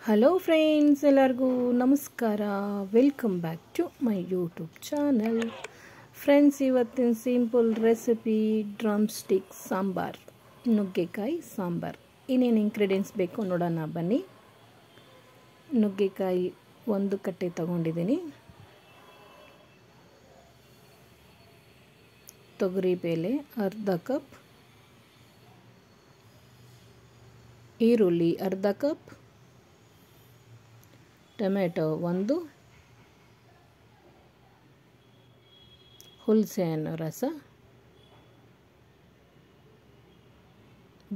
Hello friends, ಎಲ್ಲರಿಗೂ ನಮಸ್ಕಾರ. Welcome back to my YouTube channel. Friends, ಇವತ್ತಿನ simple recipe drumstick sambar, ನುಗ್ಗೆಕಾಯಿ ಸಾಂಬಾರ್. ಇನ್ನೇನು ಇಂಗ್ರೀಡಿಯೆಂಟ್ಸ್ ಬೇಕು ನೋಡೋಣ ಬನ್ನಿ. ನುಗ್ಗೆಕಾಯಿ 1 ಕಟ್ಟೆ ತಗೊಂಡಿದ್ದೀನಿ. ತೊಗರಿಬೇಳೆ ಅರ್ಧ ಕಪ್, ಈರುಳ್ಳಿ ಅರ್ಧ ಕಪ್, ಟೊಮೆಟೊ 1, ಹುಣಸೆಹಣ್ಣು ರಸ,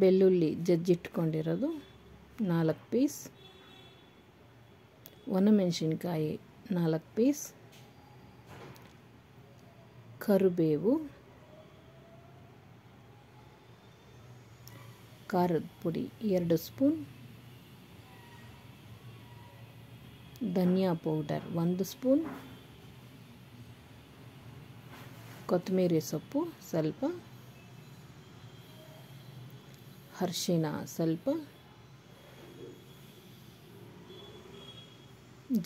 ಬೆಳ್ಳುಳ್ಳಿ ಜಜ್ಜಿಟ್ಕೊಂಡಿರೋದು 4 ಪೀಸ್, ಒಣಮೆಣಸಿನ್ಕಾಯಿ 4 ಪೀಸ್, ಕರಿಬೇವು, ಖಾರದ ಪುಡಿ 2 ಸ್ಪೂನ್, ಧನಿಯಾ ಪೌಡರ್ 1 ಸ್ಪೂನ್, ಕೊತ್ತಂಬರಿ ಸೊಪ್ಪು ಸ್ವಲ್ಪ, ಅರಿಶಿನ ಸ್ವಲ್ಪ,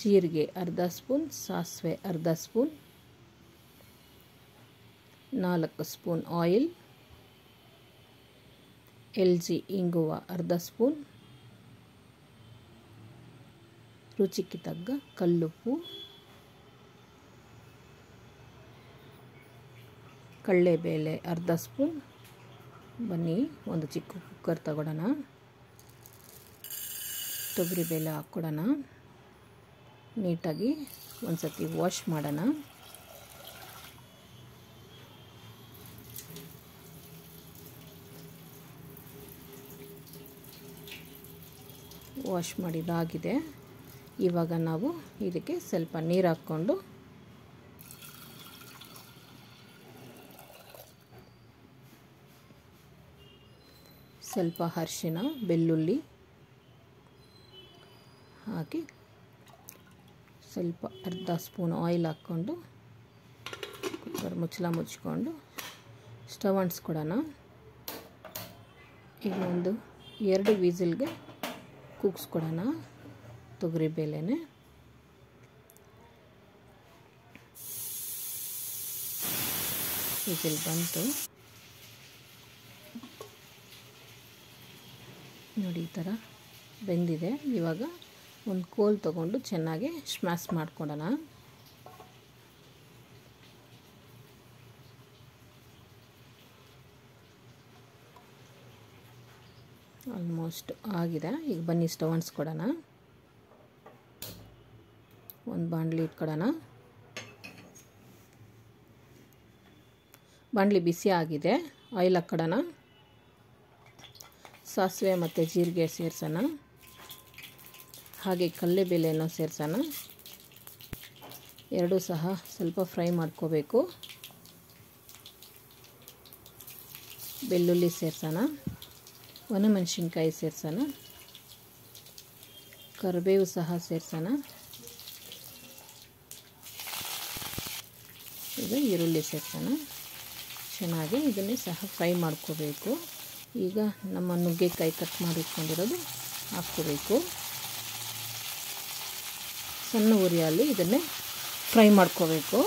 ಜೀರಿಗೆ ಅರ್ಧ ಸ್ಪೂನ್, ಸಾಸಿವೆ ಅರ್ಧ ಸ್ಪೂನ್, 4 ಸ್ಪೂನ್ ಆಯಿಲ್, ಎಲ್ಚಿ ಇಂಗುವ ಅರ್ಧ ಸ್ಪೂನ್, ರುಚಿಗೆ ತಗ್ಗ ಕಲ್ಲುಪ್ಪು, ಕಡಲೆಬೇಳೆ ಅರ್ಧ ಸ್ಪೂನ್. ಬನ್ನಿ ಒಂದು ಚಿಕ್ಕ ಕುಕ್ಕರ್ ತಗೊಳ್ಳೋಣ. ತೊಗರಿಬೇಳೆ ಹಾಕ್ಕೊಡೋಣ. ನೀಟಾಗಿ ಒಂದು ಸತಿ ವಾಶ್ ಮಾಡೋಣ. ವಾಶ್ ಮಾಡಿದಾಗಿದೆ. ಇವಾಗ ನಾವು ಇದಕ್ಕೆ ಸ್ವಲ್ಪ ನೀರು ಹಾಕ್ಕೊಂಡು ಸ್ವಲ್ಪ ಅರಿಶಿನ, ಬೆಳ್ಳುಳ್ಳಿ ಹಾಕಿ ಸ್ವಲ್ಪ ಅರ್ಧ ಸ್ಪೂನ್ ಆಯಿಲ್ ಹಾಕ್ಕೊಂಡು ಕುಕ್ಕರ್ ಮುಚ್ಚಳ ಮುಚ್ಕೊಂಡು ಸ್ಟವ್ ಅಂಟಿಸ್ಕೊಡೋಣ. ಈಗ ಒಂದು 2 ವಿಸಿಲ್ಗೆ ಕೂಗಿಸ್ಕೊಡೋಣ ತೊಗರಿಬೇಳೆನೆ. ವಿಸಿಲ್ ಬಂತು ನೋಡಿ, ಈ ಥರ ಬೆಂದಿದೆ. ಇವಾಗ ಒಂದು ಕೋಲ್ ತಗೊಂಡು ಚೆನ್ನಾಗಿ ಸ್ಮ್ಯಾಶ್ ಮಾಡ್ಕೊಡೋಣ. ಆಲ್ಮೋಸ್ಟ್ ಆಗಿದೆ. ಈಗ ಬನ್ನಿ ಸ್ಟವ್ ಅಂಟಿಸ್ಕೊಡೋಣ. ಒಂದು ಬಾಣಲಿ ಇಟ್ಕೊಡೋಣ. ಬಾಣಲಿ ಬಿಸಿ ಆಗಿದೆ. ಆಯಿಲ್ ಹಾಕ್ಕೊಡೋಣ. ಸಾಸಿವೆ ಮತ್ತು ಜೀರಿಗೆ ಸೇರಿಸೋಣ. ಹಾಗೆ ಕಡಲೆಬೇಳೆನೂ ಸೇರಿಸೋಣ. ಎರಡೂ ಸಹ ಸ್ವಲ್ಪ ಫ್ರೈ ಮಾಡ್ಕೋಬೇಕು. ಬೆಳ್ಳುಳ್ಳಿ ಸೇರಿಸೋಣ. ಒಣಮೆಣಸಿನ್ಕಾಯಿ ಸೇರಿಸೋಣ. ಕರಿಬೇವು ಸಹ ಸೇರಿಸೋಣ. ಈಗ ಈರುಳ್ಳಿ ಸೇರಿಸೋಣ. ಚೆನ್ನಾಗಿ ಇದನ್ನೇ ಸಹ ಫ್ರೈ ಮಾಡ್ಕೋಬೇಕು. ಈಗ ನಮ್ಮ ನುಗ್ಗೆಕಾಯಿ ಕಟ್ ಮಾಡಿಟ್ಕೊಂಡಿರೋದು ಹಾಕ್ಕೋಬೇಕು. ಸಣ್ಣ ಉರಿಯಲ್ಲಿ ಇದನ್ನೇ ಫ್ರೈ ಮಾಡ್ಕೋಬೇಕು.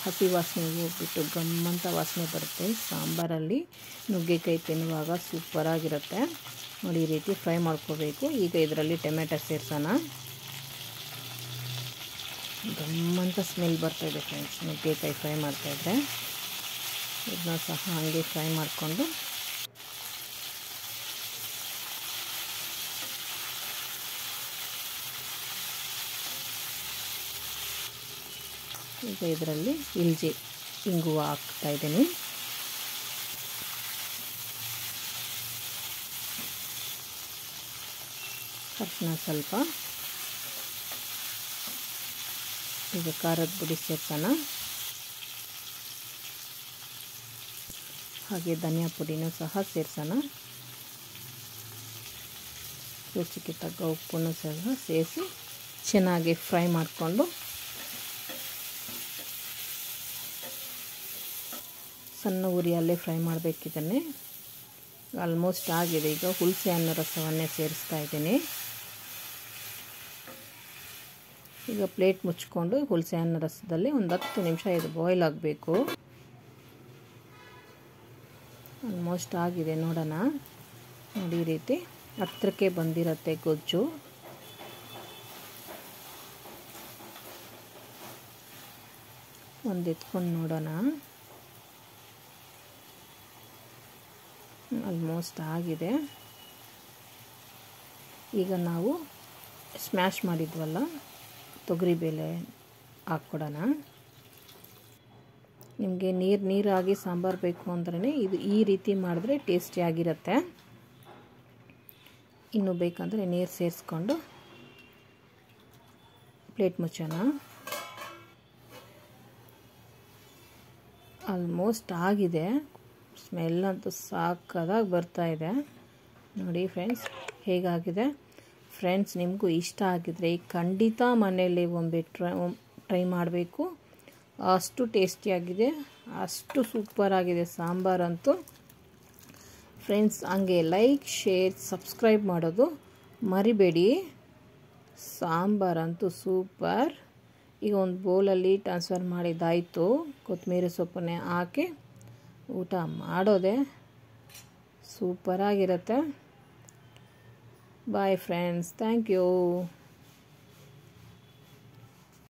ಹಸಿ ವಾಸನೆ ಹೋಗ್ಬಿಟ್ಟು ಗಮ್ಮಂತ ವಾಸನೆ ಬರುತ್ತೆ. ಸಾಂಬಾರಲ್ಲಿ ನುಗ್ಗೆಕಾಯಿ ತಿನ್ನುವಾಗ ಸೂಪರಾಗಿರುತ್ತೆ ನೋಡಿ. ಈ ರೀತಿ ಫ್ರೈ ಮಾಡ್ಕೋಬೇಕು. ಈಗ ಇದರಲ್ಲಿ ಟೊಮೆಟೊ ಸೇರಿಸೋಣ. ಗಮ್ಮಂತ ಸ್ಮೆಲ್ ಬರ್ತಾಯಿದೆ ಫ್ರೆಂಡ್ಸ್ ನುಗ್ಗೆಕಾಯಿ ಫ್ರೈ ಮಾಡ್ತಾಯಿದ್ರೆ. ಇದನ್ನ ಸಹ ಹಾಗೆ ಫ್ರೈ ಮಾಡಿಕೊಂಡು ಈಗ ಇದರಲ್ಲಿ ಎಲ್ಚಿ ಇಂಗುವ ಹಾಕ್ತಾಯಿದ್ದೀನಿ. ಅರಿಶಿನ ಸ್ವಲ್ಪ. ಈಗ ಖಾರದ ಪುಡಿ ಸೇರಿಸೋಣ. ಹಾಗೆ ಧನಿಯಾ ಪುಡಿನೂ ಸಹ ಸೇರಿಸೋಣ. ರುಚಿಗೆ ತಗ್ಗ ಉಪ್ಪನ್ನು ಸಹ ಸೇರಿಸಿ ಚೆನ್ನಾಗಿ ಫ್ರೈ ಮಾಡಿಕೊಂಡು ಸಣ್ಣ ಉರಿಯಲ್ಲೇ ಫ್ರೈ ಮಾಡಬೇಕಿದನ್ನೇ. ಆಲ್ಮೋಸ್ಟ್ ಆಗಿದೆ. ಈಗ ಹುಣಸೆ ಹಣ್ಣು ರಸವನ್ನೇ ಸೇರಿಸ್ತಾ ಇದ್ದೀನಿ. ಈಗ ಪ್ಲೇಟ್ ಮುಚ್ಕೊಂಡು ಹುಣಸೆ ಹಣ್ಣು ರಸದಲ್ಲಿ ಒಂದು 10 ನಿಮಿಷ ಇದು ಬಾಯ್ಲ್ ಆಗಬೇಕು. ಆಲ್ಮೋಸ್ಟ್ ಆಗಿದೆ, ನೋಡೋಣ. ನೋಡಿ, ಈ ರೀತಿ ಹತ್ತಿರಕ್ಕೆ ಬಂದಿರುತ್ತೆ ಗೊಜ್ಜು. ಒಂದು ಎತ್ಕೊಂಡು ನೋಡೋಣ. ಆಲ್ಮೋಸ್ಟ್ ಆಗಿದೆ. ಈಗ ನಾವು ಸ್ಮ್ಯಾಶ್ ಮಾಡಿದ್ವಲ್ಲ ತೊಗರಿಬೇಳೆ ಹಾಕ್ಕೊಡೋಣ. ನಿಮಗೆ ನೀರಾಗಿ ಸಾಂಬಾರು ಬೇಕು ಅಂದ್ರೆ ಇದು ಈ ರೀತಿ ಮಾಡಿದ್ರೆ ಟೇಸ್ಟಿಯಾಗಿರುತ್ತೆ. ಇನ್ನೂ ಬೇಕಂದರೆ ನೀರು ಸೇರಿಸ್ಕೊಂಡು ಪ್ಲೇಟ್ ಮುಚ್ಚೋಣ. ಆಲ್ಮೋಸ್ಟ್ ಆಗಿದೆ. ಸ್ಮೆಲ್ಲಂತೂ ಸಾಕಾಗಿ ಬರ್ತಾಯಿದೆ. ನೋಡಿ ಫ್ರೆಂಡ್ಸ್, ಹೇಗಾಗಿದೆ. ಫ್ರೆಂಡ್ಸ್, ನಿಮಗೂ ಇಷ್ಟ ಆಗಿದ್ರೆ ಖಂಡಿತ ಮನೆಯಲ್ಲಿ ಒಮ್ಮೆ ಟ್ರೈ ಮಾಡಬೇಕು. ಅಷ್ಟು ಟೇಸ್ಟಿಯಾಗಿದೆ, ಅಷ್ಟು ಸೂಪರಾಗಿದೆ ಸಾಂಬಾರಂತೂ. ಫ್ರೆಂಡ್ಸ್, ಹಂಗೆ ಲೈಕ್, ಶೇರ್, ಸಬ್ಸ್ಕ್ರೈಬ್ ಮಾಡೋದು ಮರಿಬೇಡಿ. ಸಾಂಬಾರಂತೂ ಸೂಪರ್. ಈಗ ಒಂದು ಬೌಲಲ್ಲಿ ಟ್ರಾನ್ಸ್ಫರ್ ಮಾಡಿದ್ದಾಯಿತು. ಕೊತ್ತಂಬರಿ ಸೊಪ್ಪನ್ನೇ ಹಾಕಿ ಊಟ ಮಾಡೋದೆ ಸೂಪರಾಗಿರುತ್ತೆ. Bye friends, thank you.